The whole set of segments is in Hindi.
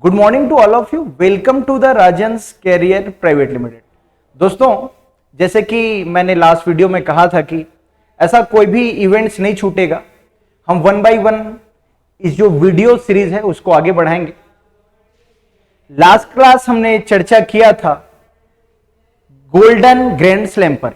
Good morning to all of you. Welcome to the Rajan's career private limited. दोस्तों, जैसे कि मैंने लास्ट वीडियो में कहा था कि ऐसा कोई भी इवेंट्स नहीं छूटेगा। हम वन बाय वन इस जो वीडियो सीरीज है उसको आगे बढ़ाएंगे। लास्ट क्लास हमने चर्चा किया था गोल्डन ग्रैंड स्लैम पर।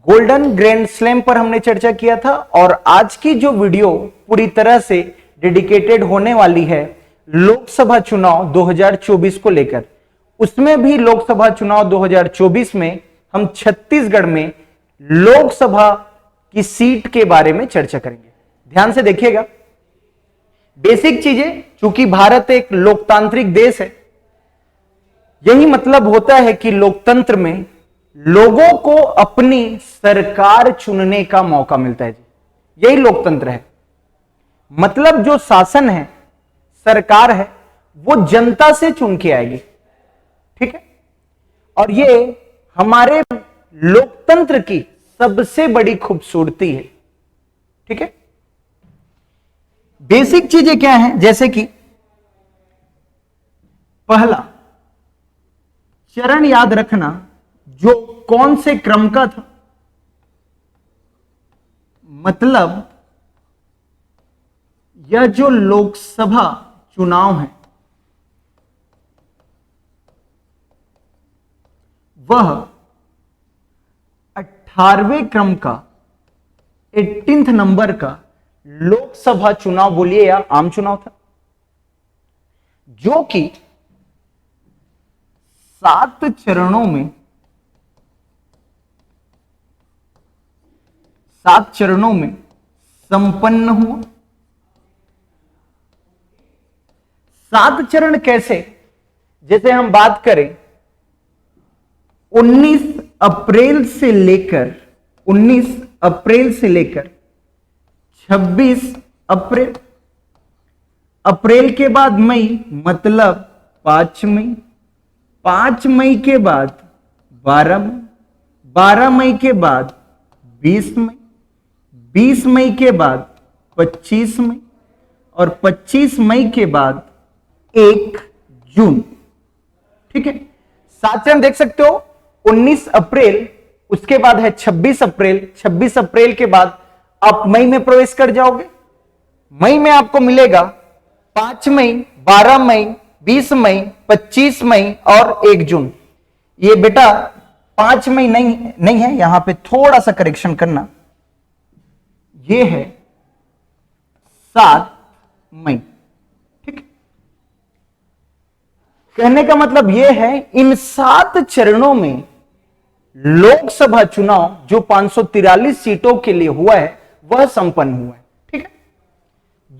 गोल्डन ग्रैंड स्लैम पर हमने चर्चा किया था और आज की जो वीडियो पूरी तरह से डेडिकेटेड होने वाली है लोकसभा चुनाव 2024 को लेकर। उसमें भी लोकसभा चुनाव 2024 में हम छत्तीसगढ़ में लोकसभा की सीट के बारे में चर्चा करेंगे। ध्यान से देखिएगा, बेसिक चीजें। चूंकि भारत एक लोकतांत्रिक देश है, यही मतलब होता है कि लोकतंत्र में लोगों को अपनी सरकार चुनने का मौका मिलता है जी। यही लोकतंत्र है। मतलब जो शासन है, सरकार है, वो जनता से चुन के आएगी। ठीक है, और ये हमारे लोकतंत्र की सबसे बड़ी खूबसूरती है। ठीक है, बेसिक चीजें क्या हैं, जैसे कि पहला चरण याद रखना, जो कौन से क्रम का था। मतलब यह जो लोकसभा चुनाव है वह 18वें क्रम का 18th नंबर का लोकसभा चुनाव बोलिए या आम चुनाव था, जो कि 7 चरणों में संपन्न हुआ। 7 चरण कैसे, जैसे हम बात करें 19 अप्रैल से लेकर 26 अप्रैल, अप्रैल के बाद मई, मतलब 5 मई, 5 मई के बाद 12 मई, 12 मई के बाद 20 मई, 20 मई के बाद 25 मई और 25 मई के बाद 1 जून। ठीक है, 7 चरण देख सकते हो। 19 अप्रैल, उसके बाद है 26 अप्रैल, 26 अप्रैल के बाद आप मई में प्रवेश कर जाओगे। मई में आपको मिलेगा 5 मई, 12 मई, 20 मई, 25 मई और 1 जून। ये बेटा 5 मई नहीं है, यहां पे थोड़ा सा करेक्शन करना, ये है 7 मई। ठीक, कहने का मतलब यह है इन 7 चरणों में लोकसभा चुनाव जो 543 सीटों के लिए हुआ है वह संपन्न हुआ है। ठीक है,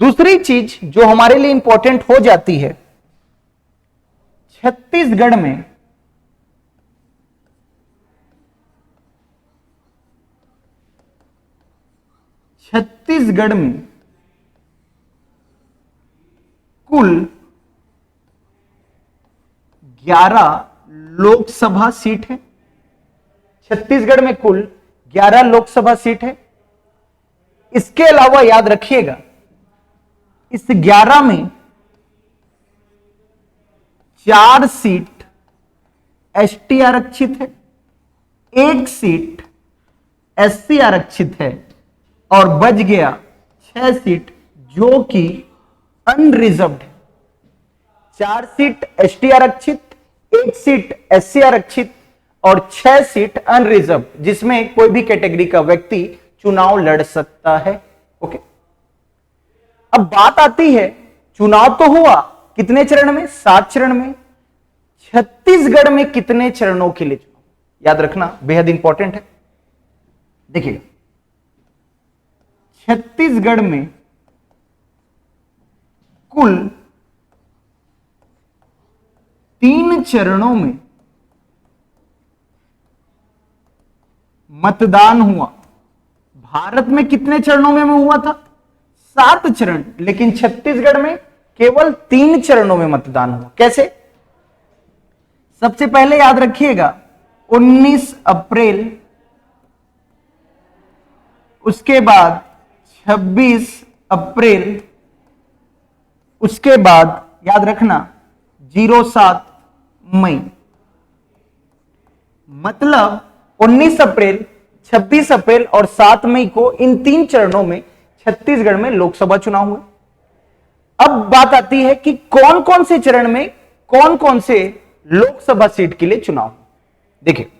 दूसरी चीज जो हमारे लिए इंपॉर्टेंट हो जाती है, छत्तीसगढ़ में कुल 11 लोकसभा सीट है। छत्तीसगढ़ में कुल 11 लोकसभा सीट है। इसके अलावा याद रखिएगा, इस 11 में 4 सीट एसटी आरक्षित है, 1 सीट एससी आरक्षित है और बच गया 6 सीट जो कि अनरिजर्व्ड है। 4 सीट एसटी आरक्षित, 1 सीट एससी आरक्षित और 6 सीट अनरिजर्व, जिसमें कोई भी कैटेगरी का व्यक्ति चुनाव लड़ सकता है। ओके, अब बात आती है, चुनाव तो हुआ कितने चरण में? 7 चरण में। छत्तीसगढ़ में कितने चरणों के लिए चुनाव, याद रखना, बेहद इंपॉर्टेंट है। देखिएगा, छत्तीसगढ़ में कुल 3 चरणों में मतदान हुआ। भारत में कितने चरणों में हुआ था? 7 चरण, लेकिन छत्तीसगढ़ में केवल 3 चरणों में मतदान हुआ। कैसे? सबसे पहले याद रखिएगा 19 अप्रैल, उसके बाद 26 अप्रैल, उसके बाद याद रखना 07 मई, मतलब 19 अप्रैल, 26 अप्रैल और 7 मई को इन 3 चरणों में छत्तीसगढ़ में लोकसभा चुनाव हुए। अब बात आती है कि कौन कौन से चरण में कौन कौन से लोकसभा सीट के लिए चुनाव। देखिए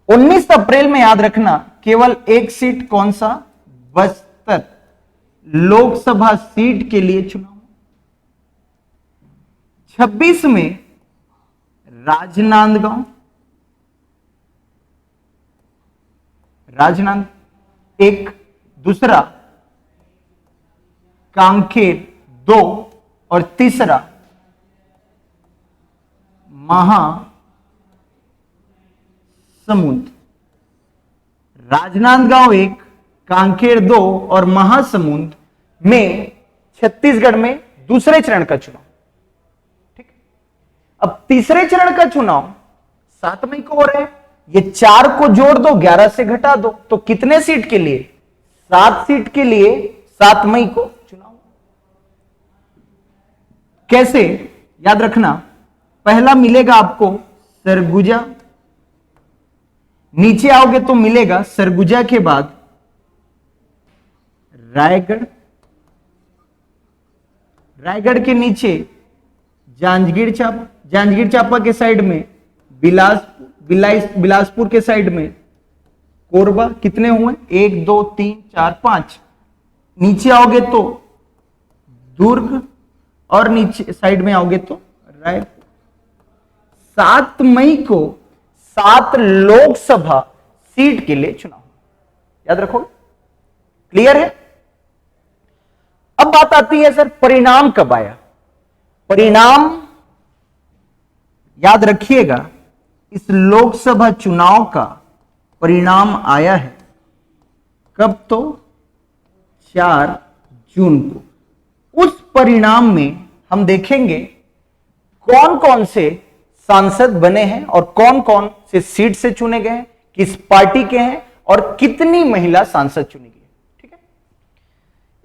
19 अप्रैल में याद रखना केवल एक सीट, कौन सा, बस्तर लोकसभा सीट के लिए चुनाव। 26 में राजनांदगांव, एक, दूसरा कांकेर 2 और तीसरा महासमुंद। राजनांदगांव 1, कांकेर 2 और महासमुंद में छत्तीसगढ़ में दूसरे चरण का चुनाव। ठीक, अब तीसरे चरण का चुनाव 7 मई को हो रहा है। ये 4 को जोड़ दो, 11 से घटा दो, तो कितने सीट के लिए, 7 सीट के लिए 7 मई को चुनाव। कैसे, याद रखना पहला मिलेगा आपको सरगुजा, नीचे आओगे तो मिलेगा सरगुजा के बाद रायगढ़, रायगढ़ के नीचे जांजगीर चांपा, जांजगीर चांपा के साइड में बिलासपुर के साइड में कोरबा। कितने हुए, 1 2 3 4 5। नीचे आओगे तो दुर्ग और नीचे साइड में आओगे तो रायपुर। 7 मई को 7 लोकसभा सीट के लिए चुनाव, याद रखोगे, क्लियर है। अब बात आती है सर परिणाम कब आया। परिणाम याद रखिएगा, इस लोकसभा चुनाव का परिणाम आया है कब, तो 4 जून को। उस परिणाम में हम देखेंगे कौन कौन से सांसद बने हैं और कौन कौन से सीट से चुने गए हैं, किस पार्टी के हैं और कितनी महिला सांसद चुनी गई है। ठीक है,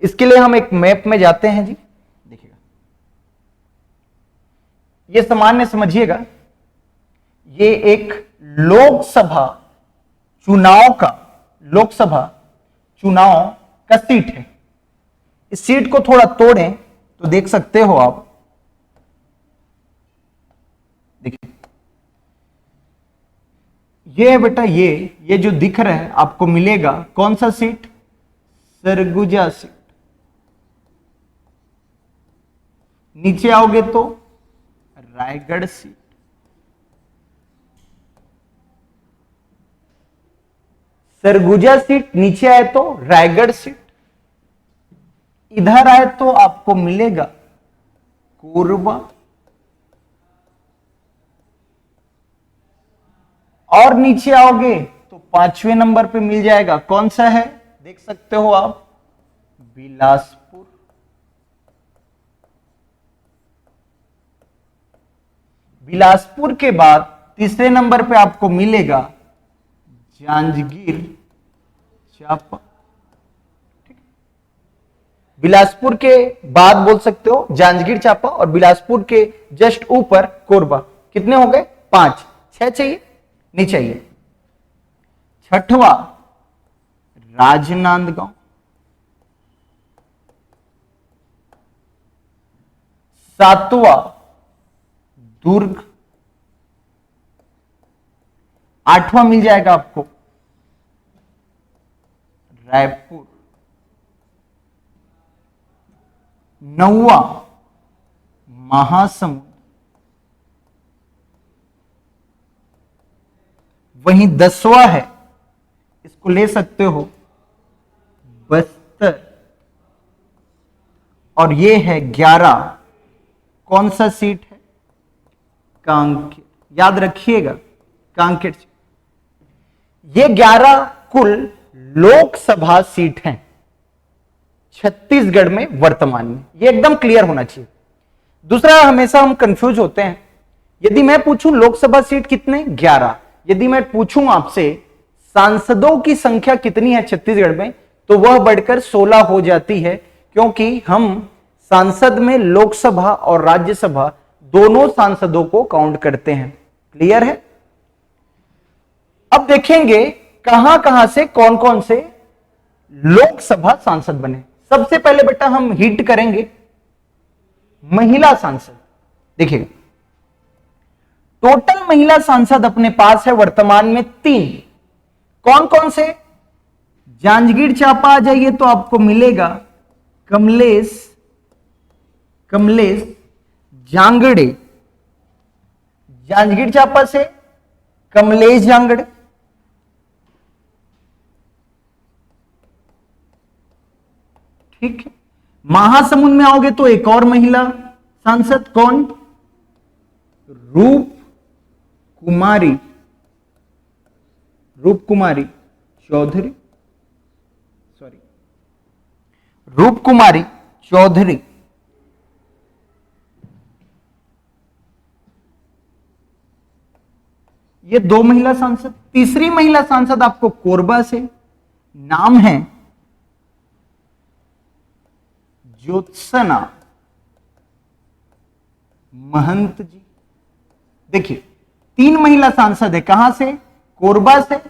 इसके लिए हम एक मैप में जाते हैं जी। देखिएगा, ये सामान्य समझिएगा, ये एक लोकसभा चुनाव का सीट है। इस सीट को थोड़ा तोड़ें तो देख सकते हो आप, देखिए ये है बेटा, ये जो दिख रहा है आपको मिलेगा कौन सा सीट, सरगुजा सीट। नीचे आओगे तो रायगढ़ सीट, सरगुजा सीट नीचे आए तो रायगढ़ सीट, इधर आए तो आपको मिलेगा कोरबा, और नीचे आओगे तो 5वें नंबर पे मिल जाएगा, कौन सा है, देख सकते हो आप, बिलासपुर। बिलासपुर के बाद तीसरे नंबर पे आपको मिलेगा जांजगीर चांपा। ठीक, बिलासपुर के बाद बोल सकते हो जांजगीर चांपा और बिलासपुर के जस्ट ऊपर कोरबा। कितने हो गए, 5, 6 चाहिए, नहीं चाहिए। 6वां राजनांदगांव, 7वां दुर्ग, 8वां मिल जाएगा आपको रायपुर, 9वां महासमुंद, वहीं 10वां है, इसको ले सकते हो बस्तर, और ये है 11, कौन सा सीट है, कांकेर। याद रखिएगा कांकेर सीट। ये 11 कुल लोकसभा सीट हैं छत्तीसगढ़ में वर्तमान में, ये एकदम क्लियर होना चाहिए। दूसरा, हमेशा हम कंफ्यूज होते हैं, यदि मैं पूछूं लोकसभा सीट कितने, 11, यदि मैं पूछूं आपसे सांसदों की संख्या कितनी है छत्तीसगढ़ में, तो वह बढ़कर 16 हो जाती है, क्योंकि हम सांसद में लोकसभा और राज्यसभा दोनों सांसदों को काउंट करते हैं। क्लियर है? अब देखेंगे कहां कहां से कौन कौन से लोकसभा सांसद बने। सबसे पहले बेटा हम हिट करेंगे महिला सांसद। देखिएगा, टोटल महिला सांसद अपने पास है वर्तमान में 3। कौन कौन से? जांजगीर चांपा आ जाइए तो आपको मिलेगा कमलेश जांगड़े। जांजगीर चांपा से कमलेश जांगड़े। ठीक है। महासमुंद में आओगे तो एक और महिला सांसद, कौन? रूप कुमारी चौधरी। रूप कुमारी चौधरी। ये 2 महिला सांसद। तीसरी महिला सांसद आपको कोरबा से, नाम है ज्योत्सना महंत जी। देखिए 3 महिला सांसद है। कहां से? कोरबा से,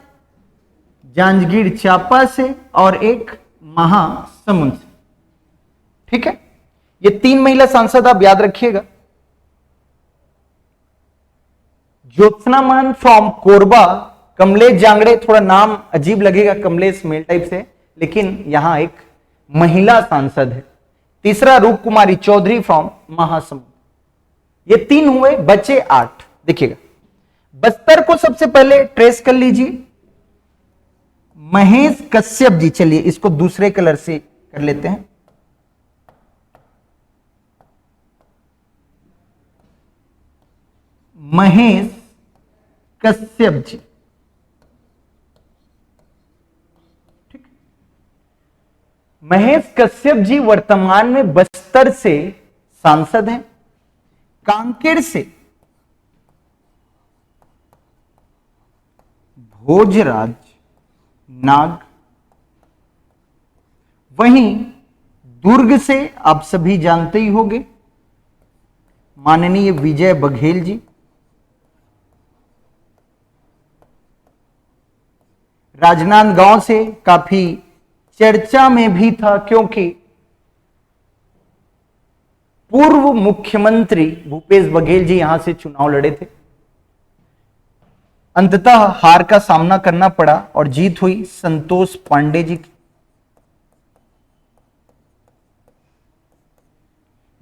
जांजगीर चांपा से और एक महासमुंद से। ठीक है, ये 3 महिला सांसद आप याद रखिएगा। ज्योत्सना महंत फ्रॉम कोरबा, कमलेश जांगड़े, थोड़ा नाम अजीब लगेगा, कमलेश मेल टाइप से, लेकिन यहां एक महिला सांसद है। तीसरा रूप कुमारी चौधरी फ्रॉम महासमुंद। ये 3 हुए, बचे 8। देखिएगा, बस्तर को सबसे पहले ट्रेस कर लीजिए, महेश कश्यप जी। चलिए इसको दूसरे कलर से कर लेते हैं। महेश कश्यप जी। ठीक, महेश कश्यप जी वर्तमान में बस्तर से सांसद हैं। कांकेर से भोजराज नाग। वहीं दुर्ग से आप सभी जानते ही होंगे माननीय विजय बघेल जी। राजनांदगांव से काफी चर्चा में भी था, क्योंकि पूर्व मुख्यमंत्री भूपेश बघेल जी यहां से चुनाव लड़े थे। अंततः हार का सामना करना पड़ा और जीत हुई संतोष पांडे जी की।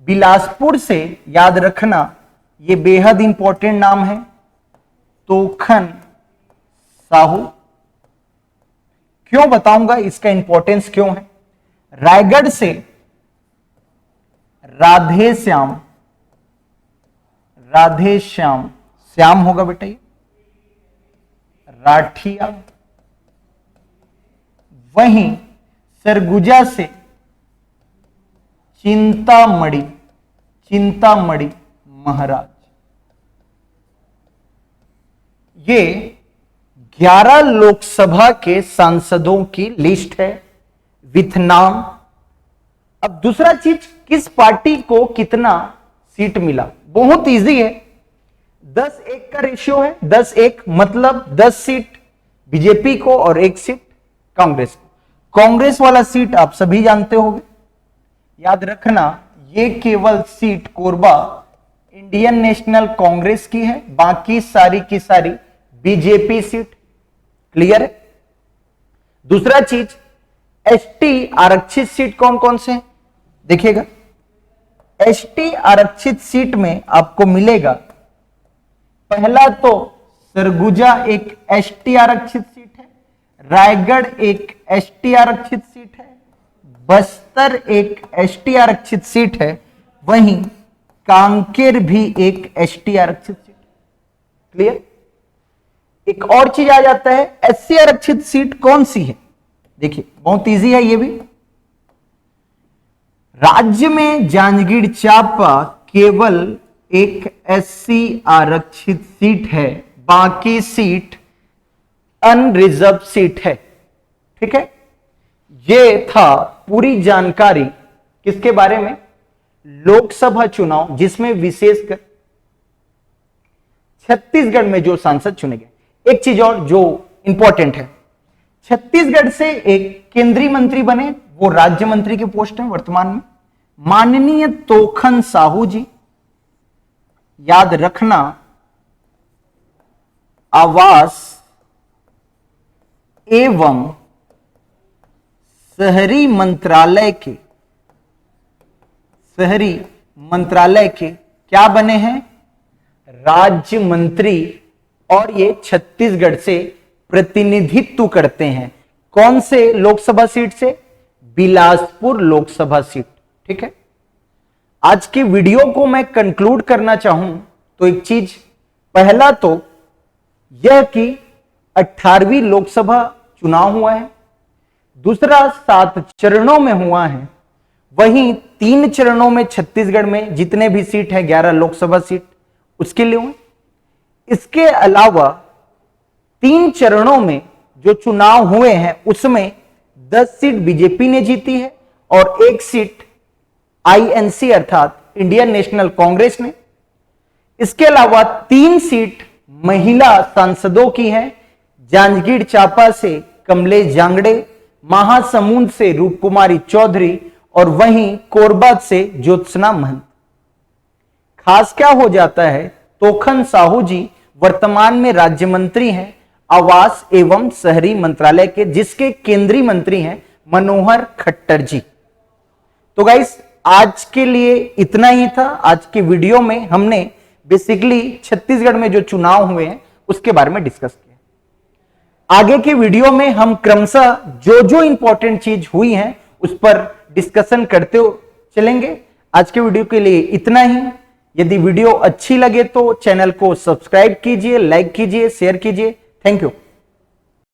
बिलासपुर से याद रखना, यह बेहद इंपॉर्टेंट नाम है, तोखन साहू। क्यों बताऊंगा इसका इंपॉर्टेंस क्यों है। रायगढ़ से राधे श्याम होगा बेटा, ये राठिया। वहीं सरगुजा से चिंतामणि महाराज। ये 11 लोकसभा के सांसदों की लिस्ट है विथ नाम। अब दूसरा चीज, किस पार्टी को कितना सीट मिला, बहुत इजी है। 10-1 का रेशियो है। 10-1 मतलब 10 सीट बीजेपी को और 1 सीट कांग्रेस को। कांग्रेस वाला सीट आप सभी जानते होंगे, याद रखना, ये केवल seat Korba Indian national Congress की है, बाकी सारी की सारी बीजेपी सीट। क्लियर है? दूसरा चीज, एसटी आरक्षित सीट कौन कौन से हैं देखिएगा। एसटी आरक्षित सीट में आपको मिलेगा, पहला तो सरगुजा एक एसटी आरक्षित सीट है, रायगढ़ एक एसटी आरक्षित सीट है, बस्तर एक एसटी आरक्षित सीट है, वहीं कांकेर भी एक एसटी आरक्षित सीट। क्लियर? एक और चीज आ जाता है, एससी आरक्षित सीट कौन सी है देखिए, बहुत इजी है ये भी। राज्य में जांजगीर चांपा केवल एक एससी आरक्षित सीट है, बाकी सीट अनरिजर्व सीट है। ठीक है, ये था पूरी जानकारी किसके बारे में, लोकसभा चुनाव जिसमें विशेषकर छत्तीसगढ़ में जो सांसद चुने गए। एक चीज और जो इंपॉर्टेंट है, छत्तीसगढ़ से एक केंद्रीय मंत्री बने, वो राज्य मंत्री के पोस्ट हैं वर्तमान में, माननीय तोखन साहू जी। याद रखना, आवास एवं शहरी मंत्रालय के क्या बने हैं, राज्य मंत्री, और ये छत्तीसगढ़ से प्रतिनिधित्व करते हैं। कौन से लोकसभा सीट से? बिलासपुर लोकसभा सीट। ठीक है, आज के वीडियो को मैं कंक्लूड करना चाहूं तो एक चीज, पहला तो यह कि 18वीं लोकसभा चुनाव हुआ है, दूसरा 7 चरणों में हुआ है, वहीं 3 चरणों में छत्तीसगढ़ में जितने भी सीट हैं 11 लोकसभा सीट उसके लिए हुए। इसके अलावा 3 चरणों में जो चुनाव हुए हैं उसमें 10 सीट बीजेपी ने जीती है और 1 सीट आईएनसी अर्थात इंडियन नेशनल कांग्रेस ने। इसके अलावा 3 सीट महिला सांसदों की हैं, जांजगीर चांपा से कमलेश जांगड़े, महासमुंद से रूपकुमारी चौधरी और वहीं कोरबा से ज्योत्सना महंत। खास क्या हो जाता है, तोखन साहू जी वर्तमान में राज्य मंत्री हैं आवास एवं शहरी मंत्रालय के, जिसके केंद्रीय मंत्री हैं मनोहर खट्टर जी। तो गाइस, आज के लिए इतना ही था। आज के वीडियो में हमने बेसिकली छत्तीसगढ़ में जो चुनाव हुए हैं उसके बारे में डिस्कस किया। आगे के वीडियो में हम क्रमशः जो जो इंपॉर्टेंट चीज हुई है उस पर डिस्कशन करते चलेंगे। आज के वीडियो के लिए इतना ही। यदि वीडियो अच्छी लगे तो चैनल को सब्सक्राइब कीजिए, लाइक कीजिए, शेयर कीजिए। Thank you.